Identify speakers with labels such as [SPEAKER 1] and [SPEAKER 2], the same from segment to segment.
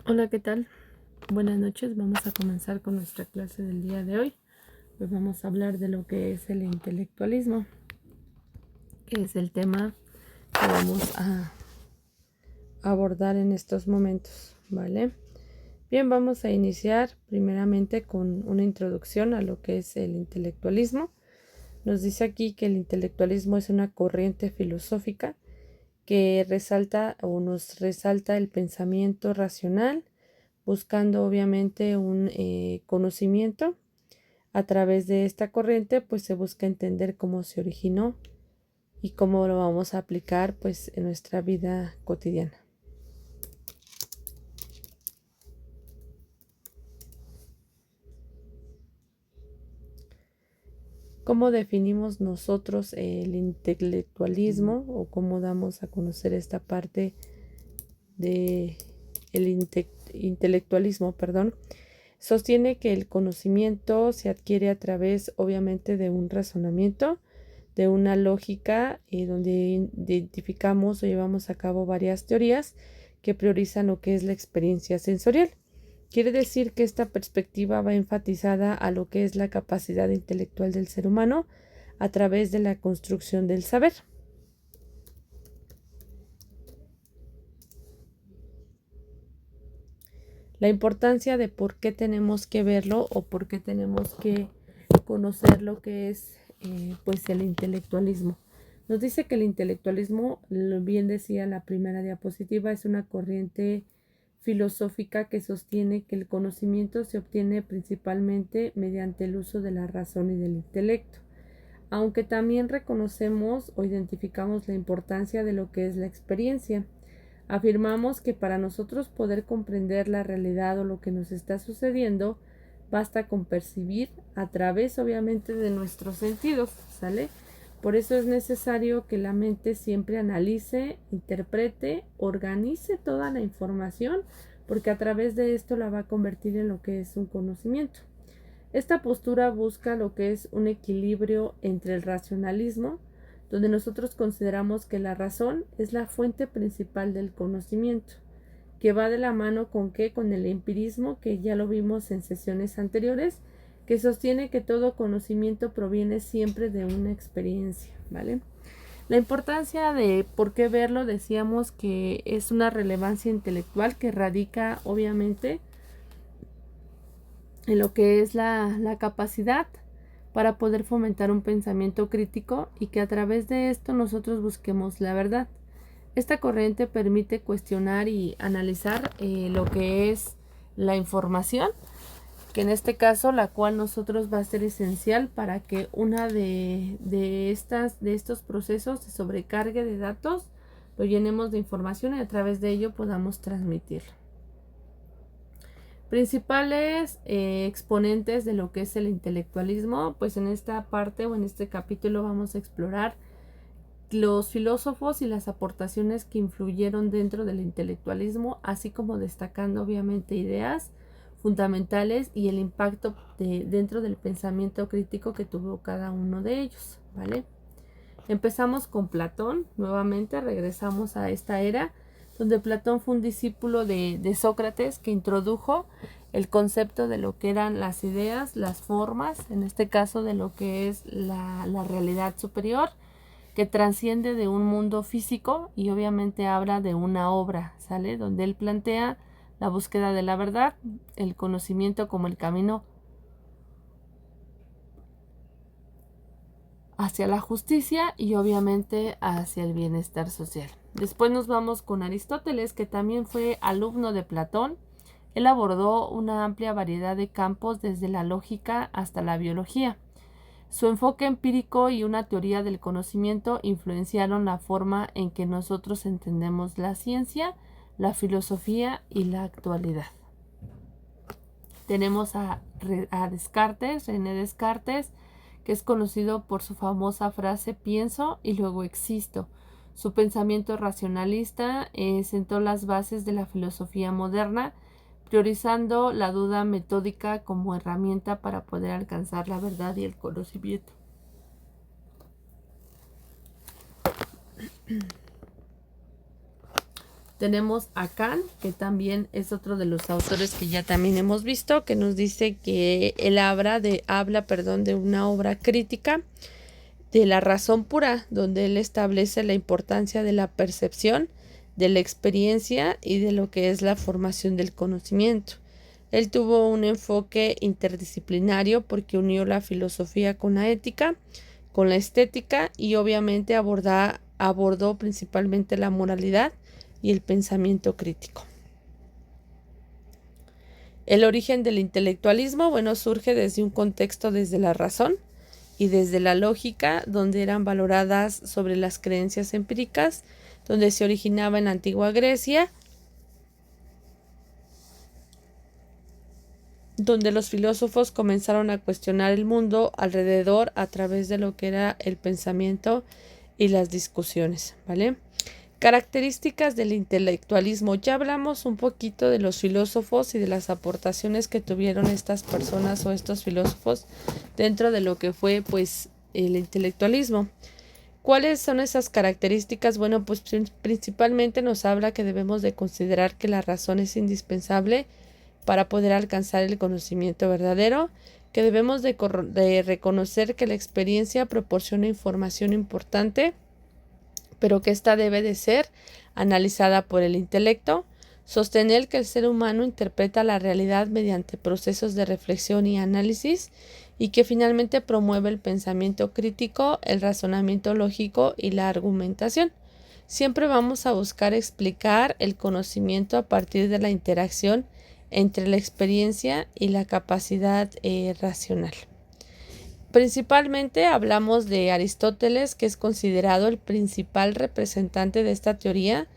[SPEAKER 1] Hola, ¿qué tal? Buenas noches. Vamos a comenzar con nuestra clase del día de hoy. Hoy vamos a hablar de lo que es el intelectualismo, que es el tema que vamos a abordar en estos momentos, ¿vale? Bien, vamos a iniciar primeramente con una introducción a lo que es el intelectualismo. Nos dice aquí que el intelectualismo es una corriente filosófica que resalta o nos resalta el pensamiento racional, buscando obviamente un conocimiento. A través de esta corriente pues se busca entender cómo se originó y cómo lo vamos a aplicar pues en nuestra vida cotidiana. ¿Cómo definimos nosotros el intelectualismo o cómo damos a conocer esta parte de el intelectualismo, perdón? Sostiene que el conocimiento se adquiere a través, obviamente, de un razonamiento, de una lógica, donde identificamos o llevamos a cabo varias teorías que priorizan lo que es la experiencia sensorial. Quiere decir que esta perspectiva va enfatizada a lo que es la capacidad intelectual del ser humano a través de la construcción del saber. La importancia de por qué tenemos que verlo o por qué tenemos que conocer lo que es pues el intelectualismo. Nos dice que el intelectualismo, bien decía la primera diapositiva, es una corriente filosófica que sostiene que el conocimiento se obtiene principalmente mediante el uso de la razón y del intelecto, aunque también reconocemos o identificamos la importancia de lo que es la experiencia. Afirmamos que para nosotros poder comprender la realidad o lo que nos está sucediendo, basta con percibir a través obviamente de nuestros sentidos, ¿sale? Por eso es necesario que la mente siempre analice, interprete, organice toda la información, porque a través de esto la va a convertir en lo que es un conocimiento. Esta postura busca lo que es un equilibrio entre el racionalismo, donde nosotros consideramos que la razón es la fuente principal del conocimiento, que va de la mano con qué, con el empirismo, que ya lo vimos en sesiones anteriores, que sostiene que todo conocimiento proviene siempre de una experiencia, ¿vale? La importancia de por qué verlo, decíamos que es una relevancia intelectual que radica obviamente en lo que es la capacidad para poder fomentar un pensamiento crítico y que a través de esto nosotros busquemos la verdad. Esta corriente permite cuestionar y analizar lo que es la información, que en este caso la cual nosotros va a ser esencial para que una de estos procesos se sobrecargue de datos, lo llenemos de información y a través de ello podamos transmitirlo. Principales exponentes de lo que es el intelectualismo, pues en esta parte o en este capítulo vamos a explorar los filósofos y las aportaciones que influyeron dentro del intelectualismo, así como destacando obviamente ideas fundamentales y el impacto dentro del pensamiento crítico que tuvo cada uno de ellos, ¿vale? Empezamos con Platón, nuevamente regresamos a esta era, donde Platón fue un discípulo de Sócrates que introdujo el concepto de lo que eran las ideas, las formas, en este caso de lo que es la realidad superior, que trasciende de un mundo físico y obviamente habla de una obra, ¿sale? Donde él plantea la búsqueda de la verdad, el conocimiento como el camino hacia la justicia y obviamente hacia el bienestar social. Después nos vamos con Aristóteles, que también fue alumno de Platón. Él abordó una amplia variedad de campos desde la lógica hasta la biología. Su enfoque empírico y una teoría del conocimiento influenciaron la forma en que nosotros entendemos la ciencia, la filosofía y la actualidad. Tenemos a Descartes, René Descartes, que es conocido por su famosa frase pienso y luego existo. Su pensamiento racionalista sentó las bases de la filosofía moderna, priorizando la duda metódica como herramienta para poder alcanzar la verdad y el conocimiento. tenemos a Kant, que también es otro de los autores que ya también hemos visto, que nos dice que él habla de una obra crítica de la razón pura, donde él establece la importancia de la percepción, de la experiencia y de lo que es la formación del conocimiento. Él tuvo un enfoque interdisciplinario porque unió la filosofía con la ética, con la estética y obviamente abordó principalmente la moralidad y el pensamiento crítico. El origen del intelectualismo, surge desde un contexto desde la razón y desde la lógica, donde eran valoradas sobre las creencias empíricas, donde se originaba en la antigua Grecia, donde los filósofos comenzaron a cuestionar el mundo alrededor a través de lo que era el pensamiento y las discusiones, ¿vale? Características del intelectualismo. Ya hablamos un poquito de los filósofos y de las aportaciones que tuvieron estas personas o estos filósofos dentro de lo que fue pues el intelectualismo. ¿Cuáles son esas características? Bueno, pues principalmente nos habla que debemos de considerar que la razón es indispensable para poder alcanzar el conocimiento verdadero, que debemos de reconocer que la experiencia proporciona información importante, pero que ésta debe de ser analizada por el intelecto, sostener que el ser humano interpreta la realidad mediante procesos de reflexión y análisis, y que finalmente promueve el pensamiento crítico, el razonamiento lógico y la argumentación. Siempre vamos a buscar explicar el conocimiento a partir de la interacción entre la experiencia y la capacidad racional. Principalmente hablamos de Aristóteles, que es considerado el principal representante de esta teoría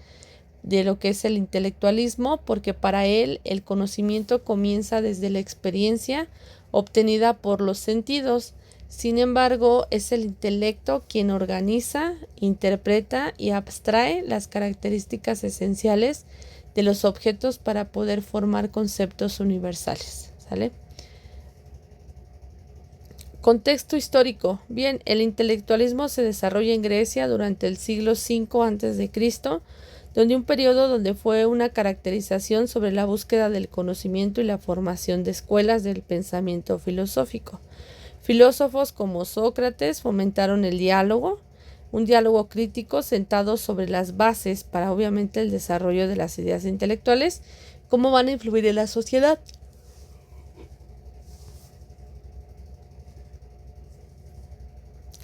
[SPEAKER 1] de lo que es el intelectualismo, porque para él el conocimiento comienza desde la experiencia obtenida por los sentidos. Sin embargo, es el intelecto quien organiza, interpreta y abstrae las características esenciales de los objetos para poder formar conceptos universales, ¿sale? Contexto histórico. Bien, el intelectualismo se desarrolla en Grecia durante el siglo V a.C., donde un periodo donde fue una caracterización sobre la búsqueda del conocimiento y la formación de escuelas del pensamiento filosófico. Filósofos como Sócrates fomentaron el diálogo, un diálogo crítico sentado sobre las bases para obviamente el desarrollo de las ideas intelectuales, cómo van a influir en la sociedad.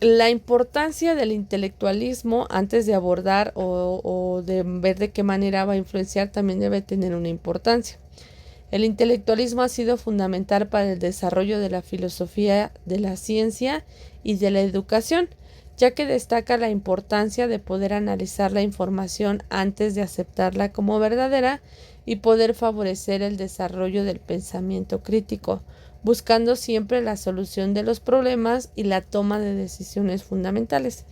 [SPEAKER 1] La importancia del intelectualismo antes de abordar o de ver de qué manera va a influenciar también debe tener una importancia. El intelectualismo ha sido fundamental para el desarrollo de la filosofía, de la ciencia y de la educación, ya que destaca la importancia de poder analizar la información antes de aceptarla como verdadera y poder favorecer el desarrollo del pensamiento crítico, buscando siempre la solución de los problemas y la toma de decisiones fundamentales.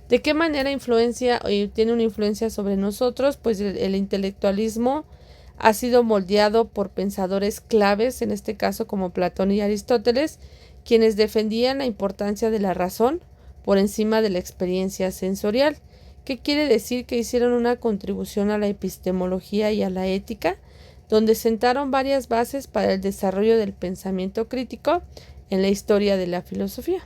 [SPEAKER 1] ¿De qué manera tiene una influencia sobre nosotros? Pues el intelectualismo ha sido moldeado por pensadores claves, en este caso como Platón y Aristóteles, quienes defendían la importancia de la razón por encima de la experiencia sensorial. ¿Qué quiere decir? Que hicieron una contribución a la epistemología y a la ética, donde sentaron varias bases para el desarrollo del pensamiento crítico en la historia de la filosofía.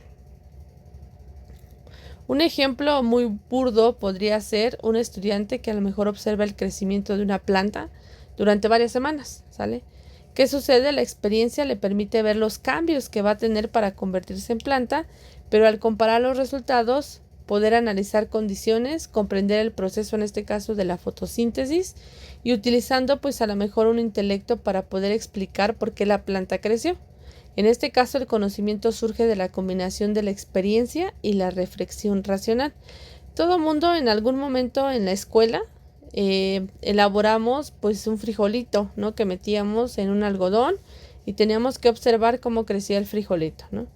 [SPEAKER 1] Un ejemplo muy burdo podría ser un estudiante que a lo mejor observa el crecimiento de una planta durante varias semanas, ¿sale? ¿Qué sucede? La experiencia le permite ver los cambios que va a tener para convertirse en planta, pero al comparar los resultados, poder analizar condiciones, comprender el proceso, en este caso de la fotosíntesis, y utilizando pues a lo mejor un intelecto para poder explicar por qué la planta creció. En este caso el conocimiento surge de la combinación de la experiencia y la reflexión racional. Todo mundo en algún momento en la escuela elaboramos pues un frijolito, ¿no? Que metíamos en un algodón y teníamos que observar cómo crecía el frijolito, ¿no?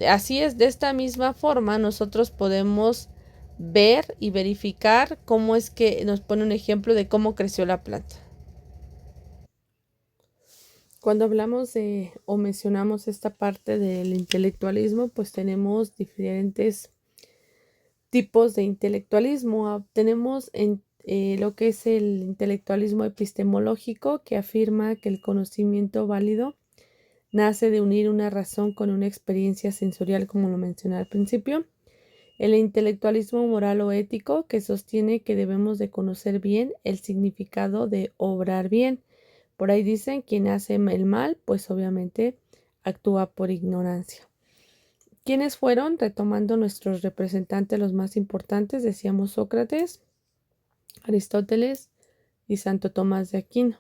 [SPEAKER 1] Así es, de esta misma forma nosotros podemos ver y verificar cómo es que nos pone un ejemplo de cómo creció la planta. Cuando hablamos o mencionamos esta parte del intelectualismo, pues tenemos diferentes tipos de intelectualismo. Tenemos lo que es el intelectualismo epistemológico, que afirma que el conocimiento válido nace de unir una razón con una experiencia sensorial, como lo mencioné al principio. El intelectualismo moral o ético, que sostiene que debemos de conocer bien el significado de obrar bien. Por ahí dicen, quien hace el mal, pues obviamente actúa por ignorancia. ¿Quiénes fueron? Retomando nuestros representantes, los más importantes, decíamos Sócrates, Aristóteles y Santo Tomás de Aquino.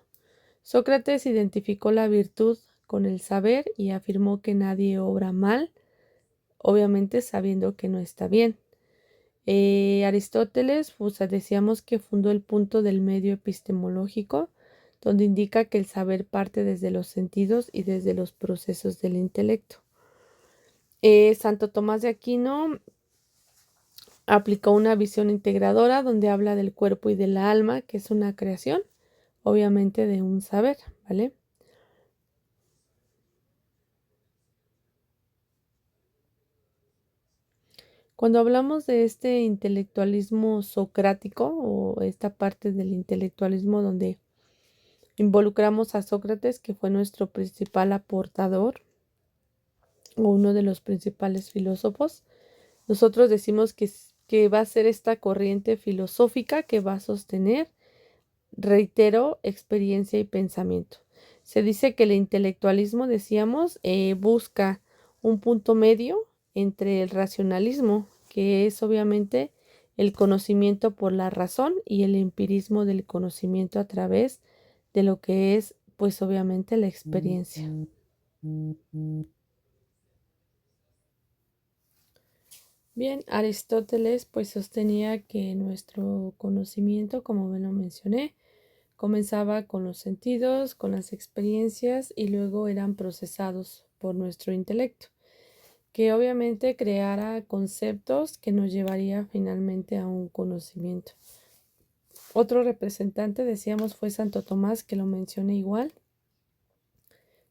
[SPEAKER 1] Sócrates identificó la virtud con el saber y afirmó que nadie obra mal, obviamente sabiendo que no está bien. Aristóteles, pues decíamos que fundó el punto del medio epistemológico, donde indica que el saber parte desde los sentidos y desde los procesos del intelecto. Santo Tomás de Aquino aplicó una visión integradora donde habla del cuerpo y del alma, que es una creación, obviamente de un saber, ¿vale? Cuando hablamos de este intelectualismo socrático o esta parte del intelectualismo donde involucramos a Sócrates, que fue nuestro principal aportador o uno de los principales filósofos, nosotros decimos que va a ser esta corriente filosófica que va a sostener, reitero, experiencia y pensamiento. Se dice que el intelectualismo, decíamos, busca un punto medio entre el racionalismo, que es obviamente el conocimiento por la razón, y el empirismo del conocimiento a través de lo que es, pues obviamente, la experiencia. Bien, Aristóteles pues sostenía que nuestro conocimiento, como me lo mencioné, comenzaba con los sentidos, con las experiencias y luego eran procesados por nuestro intelecto, que obviamente creara conceptos que nos llevaría finalmente a un conocimiento. Otro representante, decíamos, fue Santo Tomás, que lo mencioné igual,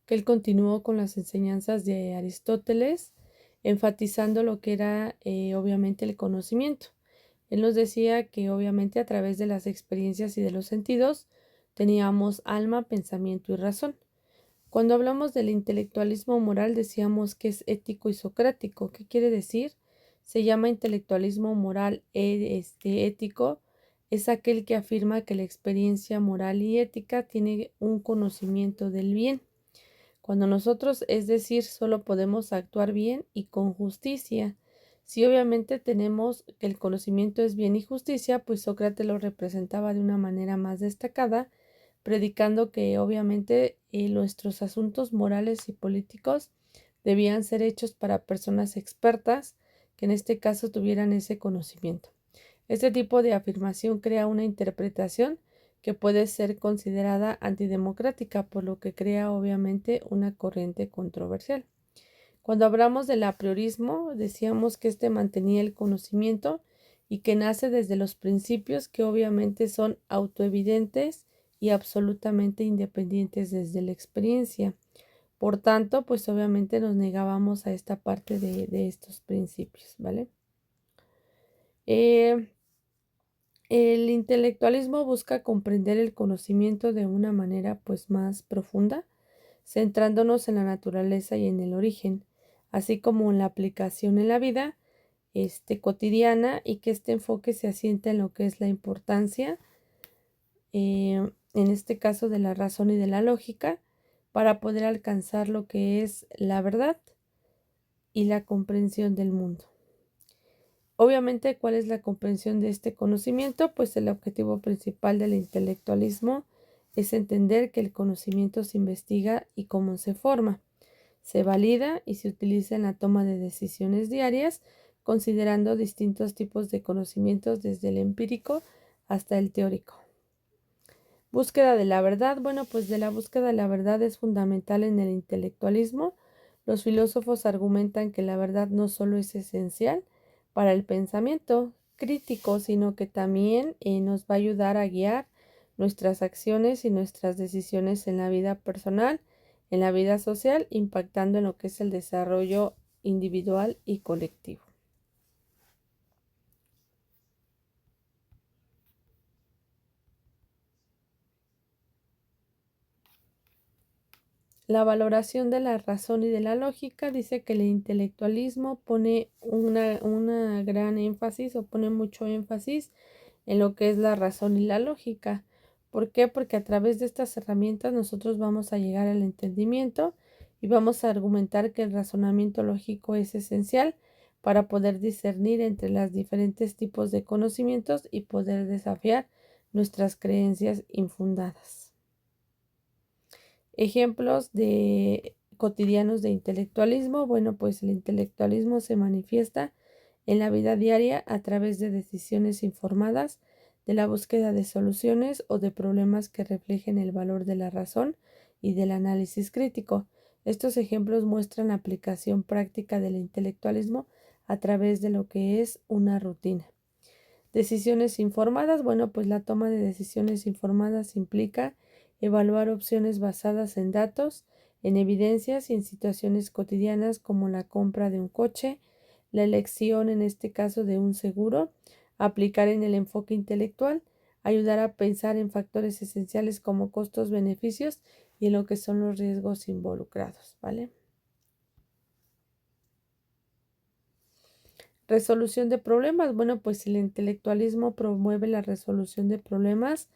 [SPEAKER 1] que él continuó con las enseñanzas de Aristóteles, enfatizando lo que era obviamente el conocimiento. Él nos decía que obviamente a través de las experiencias y de los sentidos teníamos alma, pensamiento y razón. Cuando hablamos del intelectualismo moral decíamos que es ético y socrático. ¿Qué quiere decir? Se llama intelectualismo moral ético. Es aquel que afirma que la experiencia moral y ética tiene un conocimiento del bien. Cuando nosotros, es decir, solo podemos actuar bien y con justicia. Si obviamente tenemos que el conocimiento es bien y justicia, pues Sócrates lo representaba de una manera más destacada, predicando que obviamente nuestros asuntos morales y políticos debían ser hechos para personas expertas que en este caso tuvieran ese conocimiento. Este tipo de afirmación crea una interpretación que puede ser considerada antidemocrática, por lo que crea obviamente una corriente controversial. Cuando hablamos del apriorismo, decíamos que este mantenía el conocimiento y que nace desde los principios que obviamente son autoevidentes y absolutamente independientes desde la experiencia. Por tanto, pues obviamente nos negábamos a esta parte de estos principios, ¿vale? El intelectualismo busca comprender el conocimiento de una manera pues más profunda, centrándonos en la naturaleza y en el origen, así como en la aplicación en la vida cotidiana, y que este enfoque se asienta en lo que es la importancia, en este caso de la razón y de la lógica, para poder alcanzar lo que es la verdad y la comprensión del mundo. Obviamente, ¿cuál es la comprensión de este conocimiento? Pues el objetivo principal del intelectualismo es entender que el conocimiento se investiga y cómo se forma, se valida y se utiliza en la toma de decisiones diarias, considerando distintos tipos de conocimientos desde el empírico hasta el teórico. Búsqueda de la verdad. Bueno, pues de la búsqueda de la verdad es fundamental en el intelectualismo. Los filósofos argumentan que la verdad no solo es esencial para el pensamiento crítico, sino que también nos va a ayudar a guiar nuestras acciones y nuestras decisiones en la vida personal, en la vida social, impactando en lo que es el desarrollo individual y colectivo. la valoración de la razón y de la lógica dice que el intelectualismo pone una gran énfasis o pone mucho énfasis en lo que es la razón y la lógica. ¿Por qué? Porque a través de estas herramientas nosotros vamos a llegar al entendimiento y vamos a argumentar que el razonamiento lógico es esencial para poder discernir entre los diferentes tipos de conocimientos y poder desafiar nuestras creencias infundadas. Ejemplos de cotidianos de intelectualismo. Bueno, pues el intelectualismo se manifiesta en la vida diaria a través de decisiones informadas, de la búsqueda de soluciones o de problemas que reflejen el valor de la razón y del análisis crítico. Estos ejemplos muestran la aplicación práctica del intelectualismo a través de lo que es una rutina. Decisiones informadas. Bueno, pues la toma de decisiones informadas implica evaluar opciones basadas en datos, en evidencias y en situaciones cotidianas como la compra de un coche, la elección en este caso de un seguro, aplicar en el enfoque intelectual, ayudar a pensar en factores esenciales como costos, beneficios y en lo que son los riesgos involucrados, ¿vale? Resolución de problemas. Bueno, pues el intelectualismo promueve la resolución de problemas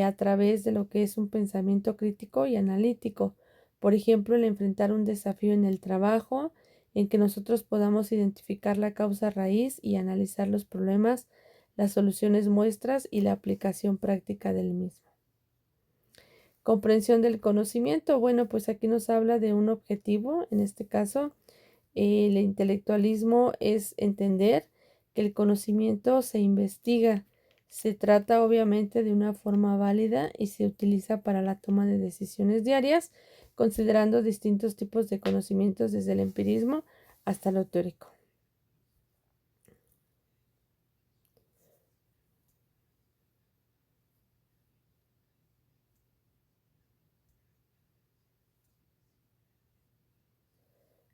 [SPEAKER 1] a través de lo que es un pensamiento crítico y analítico. Por ejemplo, el enfrentar un desafío en el trabajo, en que nosotros podamos identificar la causa raíz y analizar los problemas, las soluciones muestras y la aplicación práctica del mismo. Comprensión del conocimiento. Bueno, pues aquí nos habla de un objetivo, en este caso el intelectualismo es entender que el conocimiento se investiga, se trata obviamente de una forma válida y se utiliza para la toma de decisiones diarias, considerando distintos tipos de conocimientos desde el empirismo hasta lo teórico.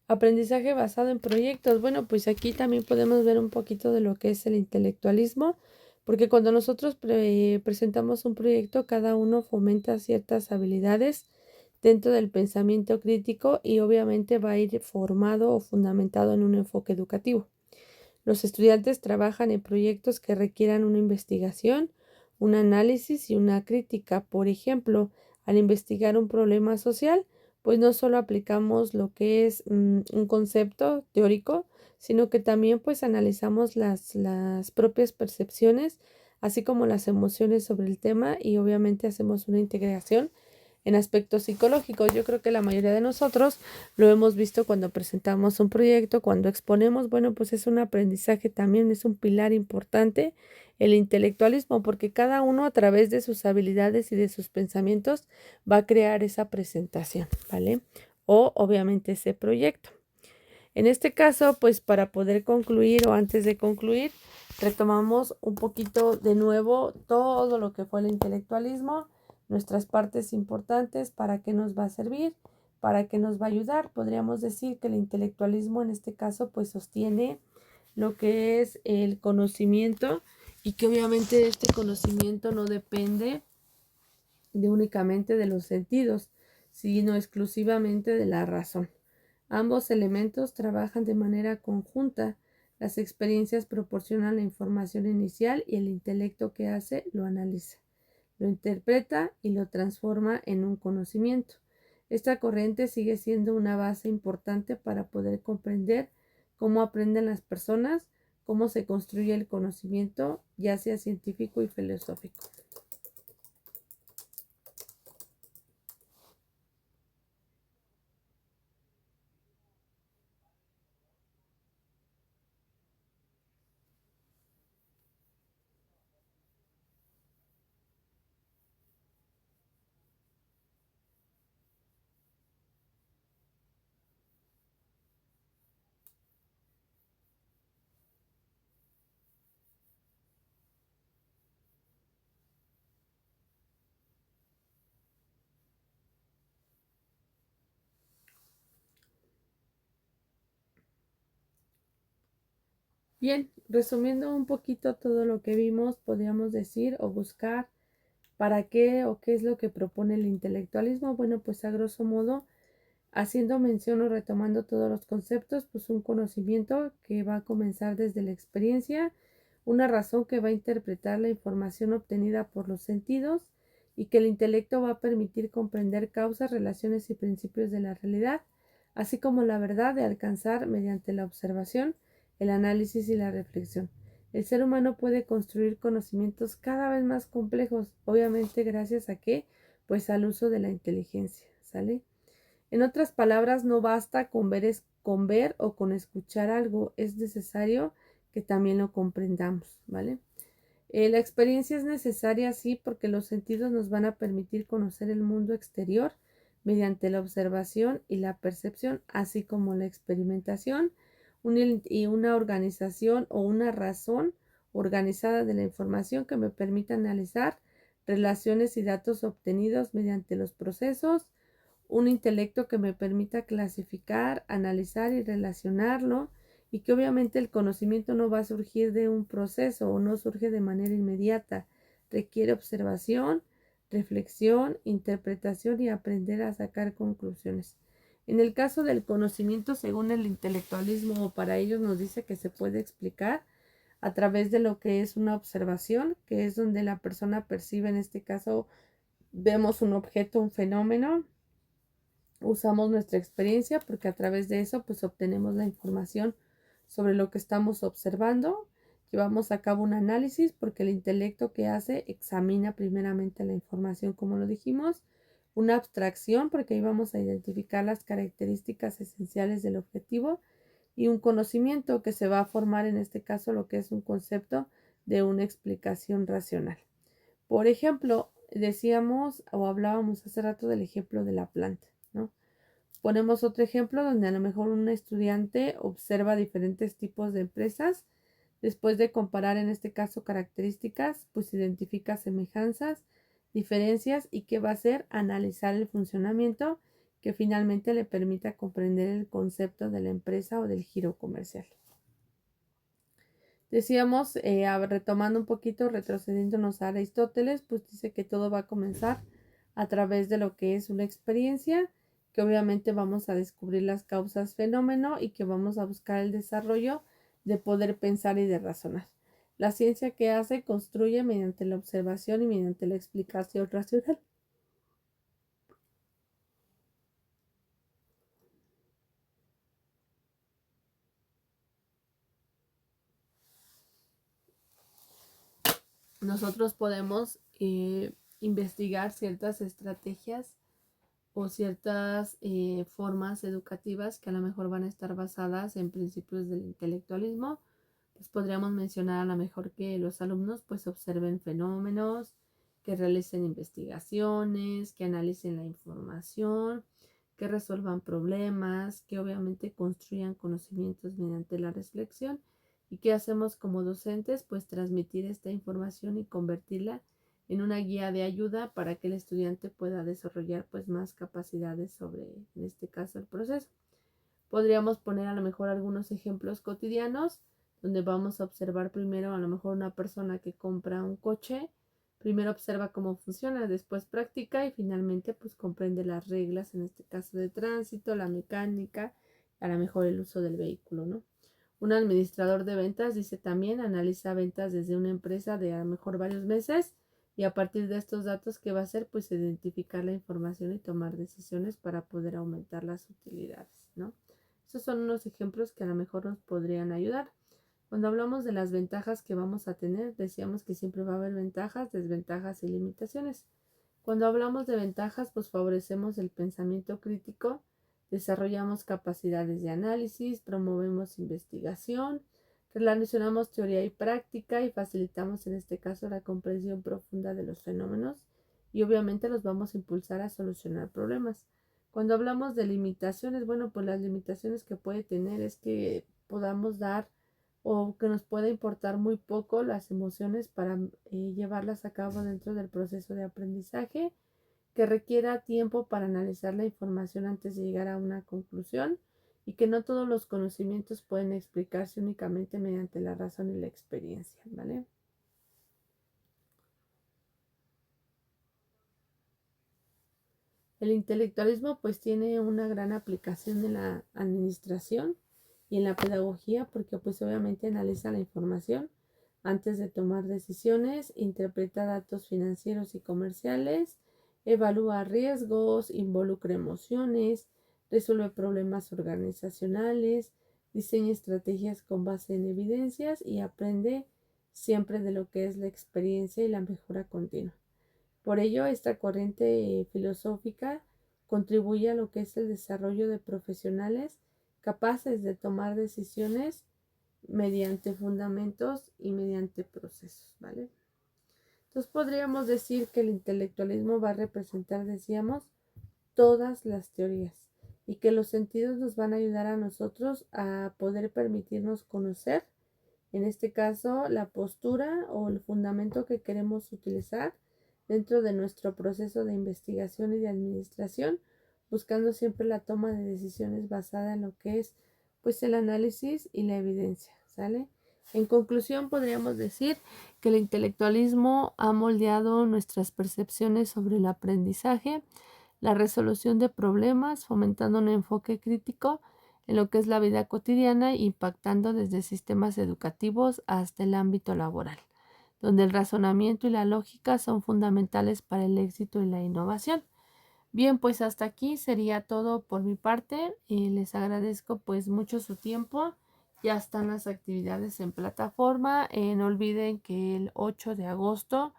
[SPEAKER 1] Aprendizaje basado en proyectos. Bueno, pues aquí también podemos ver un poquito de lo que es el intelectualismo, porque cuando nosotros presentamos un proyecto, cada uno fomenta ciertas habilidades dentro del pensamiento crítico y obviamente va a ir formado o fundamentado en un enfoque educativo. Los estudiantes trabajan en proyectos que requieran una investigación, un análisis y una crítica. Por ejemplo, al investigar un problema social, pues no solo aplicamos lo que es un concepto teórico, sino que también pues analizamos las propias percepciones, así como las emociones sobre el tema y obviamente hacemos una integración en aspectos psicológicos. Yo creo que la mayoría de nosotros lo hemos visto cuando presentamos un proyecto, cuando exponemos. Bueno, pues es un aprendizaje también, es un pilar importante el intelectualismo, porque cada uno a través de sus habilidades y de sus pensamientos va a crear esa presentación, ¿vale? O obviamente ese proyecto. En este caso, pues para poder concluir o antes de concluir, retomamos un poquito de nuevo todo lo que fue el intelectualismo, nuestras partes importantes, para qué nos va a servir, para qué nos va a ayudar. Podríamos decir que el intelectualismo en este caso pues sostiene lo que es el conocimiento y que obviamente este conocimiento no depende de únicamente de los sentidos, sino exclusivamente de la razón. Ambos elementos trabajan de manera conjunta. Las experiencias proporcionan la información inicial y el intelecto que hace lo analiza, lo interpreta y lo transforma en un conocimiento. Esta corriente sigue siendo una base importante para poder comprender cómo aprenden las personas, cómo se construye el conocimiento, ya sea científico y filosófico. Bien, resumiendo un poquito todo lo que vimos, podríamos decir o buscar para qué o qué es lo que propone el intelectualismo. Bueno, pues a grosso modo Haciendo mención o retomando todos los conceptos, pues un conocimiento que va a comenzar desde la experiencia, una razón que va a interpretar la información obtenida por los sentidos y que el intelecto va a permitir comprender causas, relaciones y principios de la realidad, así como la verdad de alcanzar mediante la observación, el análisis y la reflexión. El ser humano puede construir conocimientos cada vez más complejos, obviamente gracias a qué, pues al uso de la inteligencia, ¿sale? En otras palabras, no basta con ver o con escuchar algo, es necesario que también lo comprendamos, ¿vale? La experiencia es necesaria, sí, porque los sentidos nos van a permitir conocer el mundo exterior mediante la observación y la percepción, así como la experimentación y una organización o una razón organizada de la información que me permita analizar relaciones y datos obtenidos mediante los procesos, un intelecto que me permita clasificar, analizar y relacionarlo, y que obviamente el conocimiento no va a surgir de un proceso o no surge de manera inmediata, requiere observación, reflexión, interpretación y aprender a sacar conclusiones. En el caso del conocimiento, según el intelectualismo, para ellos nos dice que se puede explicar a través de lo que es una observación, que es donde la persona percibe, en este caso, vemos un objeto, un fenómeno, usamos nuestra experiencia porque a través de eso pues obtenemos la información sobre lo que estamos observando, llevamos a cabo un análisis porque el intelecto que hace examina primeramente la información como lo dijimos, una abstracción porque ahí vamos a identificar las características esenciales del objetivo y un conocimiento que se va a formar en este caso lo que es un concepto de una explicación racional. Por ejemplo, decíamos o hablábamos hace rato del ejemplo de la planta, ¿no? Ponemos otro ejemplo donde a lo mejor un estudiante observa diferentes tipos de empresas. Después de comparar en este caso características, pues identifica semejanzas, diferencias y qué va a hacer, analizar el funcionamiento que finalmente le permita comprender el concepto de la empresa o del giro comercial. Decíamos, retomando un poquito, retrocediéndonos a Aristóteles, pues dice que todo va a comenzar a través de lo que es una experiencia, que obviamente vamos a descubrir las causas fenómeno y que vamos a buscar el desarrollo de poder pensar y de razonar. La ciencia que hace construye mediante la observación y mediante la explicación racional. Nosotros podemos investigar ciertas estrategias o ciertas formas educativas que a lo mejor van a estar basadas en principios del intelectualismo. Pues podríamos mencionar a lo mejor que los alumnos pues observen fenómenos, que realicen investigaciones, que analicen la información, que resuelvan problemas, que obviamente construyan conocimientos mediante la reflexión. ¿Y qué hacemos como docentes? Pues transmitir esta información y convertirla en una guía de ayuda para que el estudiante pueda desarrollar pues más capacidades sobre, en este caso, el proceso. Podríamos poner a lo mejor algunos ejemplos cotidianos donde vamos a observar primero a lo mejor una persona que compra un coche, primero observa cómo funciona, después practica y finalmente pues comprende las reglas, en este caso de tránsito, la mecánica, a lo mejor el uso del vehículo, ¿no? Un administrador de ventas dice también analiza ventas desde una empresa de a lo mejor varios meses y a partir de estos datos, ¿qué va a hacer? Pues identificar la información y tomar decisiones para poder aumentar las utilidades, ¿no? Estos son unos ejemplos que a lo mejor nos podrían ayudar. Cuando hablamos de las ventajas que vamos a tener, decíamos que siempre va a haber ventajas, desventajas y limitaciones. Cuando hablamos de ventajas, pues favorecemos el pensamiento crítico, desarrollamos capacidades de análisis, promovemos investigación, relacionamos teoría y práctica y facilitamos en este caso la comprensión profunda de los fenómenos y obviamente los vamos a impulsar a solucionar problemas. Cuando hablamos de limitaciones, bueno, pues las limitaciones que puede tener es que podamos dar o que nos pueda importar muy poco las emociones para llevarlas a cabo dentro del proceso de aprendizaje, que requiera tiempo para analizar la información antes de llegar a una conclusión y que no todos los conocimientos pueden explicarse únicamente mediante la razón y la experiencia, ¿vale? El intelectualismo pues tiene una gran aplicación en la administración y en la pedagogía porque pues obviamente analiza la información antes de tomar decisiones, interpreta datos financieros y comerciales, evalúa riesgos, involucra emociones, resuelve problemas organizacionales, diseña estrategias con base en evidencias y aprende siempre de lo que es la experiencia y la mejora continua. Por ello, esta corriente filosófica contribuye a lo que es el desarrollo de profesionales capaces de tomar decisiones mediante fundamentos y mediante procesos, ¿vale? Entonces podríamos decir que el intelectualismo va a representar, decíamos, todas las teorías y que los sentidos nos van a ayudar a nosotros a poder permitirnos conocer, en este caso, la postura o el fundamento que queremos utilizar dentro de nuestro proceso de investigación y de administración, buscando siempre la toma de decisiones basada en lo que es pues el análisis y la evidencia, ¿sale? En conclusión, podríamos decir que el intelectualismo ha moldeado nuestras percepciones sobre el aprendizaje, la resolución de problemas, fomentando un enfoque crítico en lo que es la vida cotidiana, impactando desde sistemas educativos hasta el ámbito laboral, donde el razonamiento y la lógica son fundamentales para el éxito y la innovación. Bien, pues hasta aquí sería todo por mi parte y les agradezco pues mucho su tiempo. Ya están las actividades en plataforma. No olviden que el 8 de agosto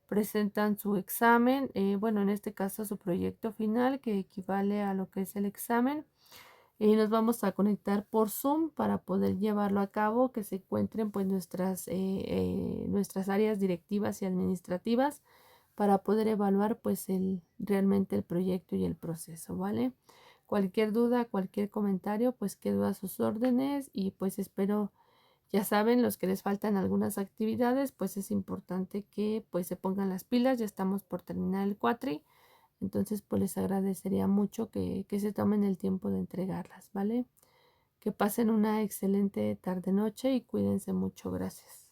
[SPEAKER 1] presentan su examen, bueno, en este caso su proyecto final que equivale a lo que es el examen. Nos vamos a conectar por Zoom para poder llevarlo a cabo, que se encuentren pues nuestras áreas directivas y administrativas para poder evaluar pues realmente el proyecto y el proceso, ¿vale? Cualquier duda, cualquier comentario, pues quedo a sus órdenes y pues espero, ya saben, los que les faltan algunas actividades, pues es importante que pues se pongan las pilas, ya estamos por terminar el cuatri. Entonces, pues les agradecería mucho que se tomen el tiempo de entregarlas, ¿vale? Que pasen una excelente tarde-noche y cuídense mucho. Gracias.